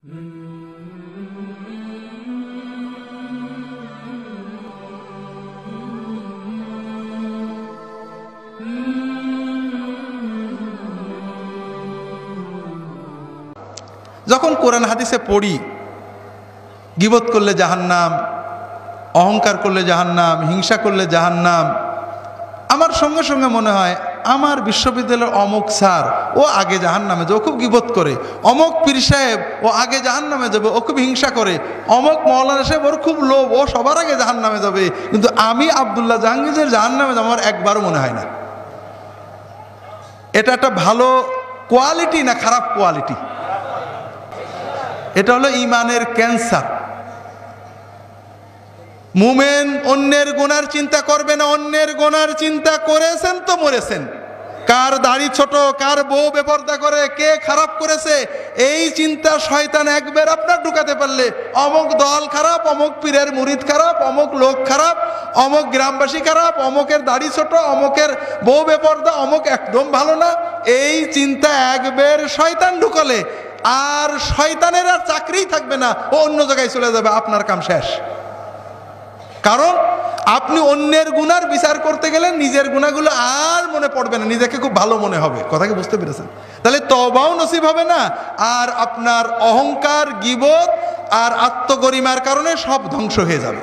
যখন কোরআন হাদিসে পড়ি গীবত করলে জাহান্নাম, অহংকার করলে জাহান্নাম, হিংসা করলে জাহান্নাম, আমার সঙ্গে সঙ্গে মনে হয় আমার বিশ্ববিদ্যালয়ের অমুক স্যার ও আগে জাহান্নামে যাবে, ও খুব গীবত করে। অমুক পীর সাহেব ও আগে জাহান্নামে যাবে, ও খুব হিংসা করে। অমুক মৌলানা সাহেব ওর খুব লোভ, ও সবার আগে জাহান্নামে যাবে। কিন্তু আমি আব্দুল্লাহ জাহাঙ্গীরের জাহান্নামে যাওয়ার একবারও মনে হয় না। এটা একটা ভালো কোয়ালিটি না খারাপ কোয়ালিটি? এটা হলো ইমানের ক্যান্সার। মুমিন অন্যের গুনার চিন্তা করবে না, অন্যের গুনার চিন্তা করেছেন তো মরেছেন। কার দাড়ি ছোট, কার বউ বেপরদা করে, কে খারাপ করেছে, এই চিন্তা শয়তান একবার আপনার ঢুকাতে পারলে অমুক দল খারাপ, অমুক পীরের মুরিদ খারাপ, অমুক লোক খারাপ, অমুক গ্রামবাসী খারাপ, অমুকের দাড়ি ছোট, অমুকের বউ বেপরদা, অমুক একদম ভালো না, এই চিন্তা একবার শয়তান ঢুকালে আর শয়তানের আর চাকরিই থাকবে না, ও অন্য জায়গায় চলে যাবে, আপনার কাম শেষ। কারণ আপনি অন্যের গুনার বিচার করতে গেলে নিজের গুনাহগুলো আর মনে পড়বে না, নিজেকে খুব ভালো মনে হবে। কথা কি বুঝতে পেরেছেন? তাহলে তওবাও নসিব হবে না, আর আপনার অহংকার, গীবত আর আত্মগরিমার কারণে সব ধ্বংস হয়ে যাবে।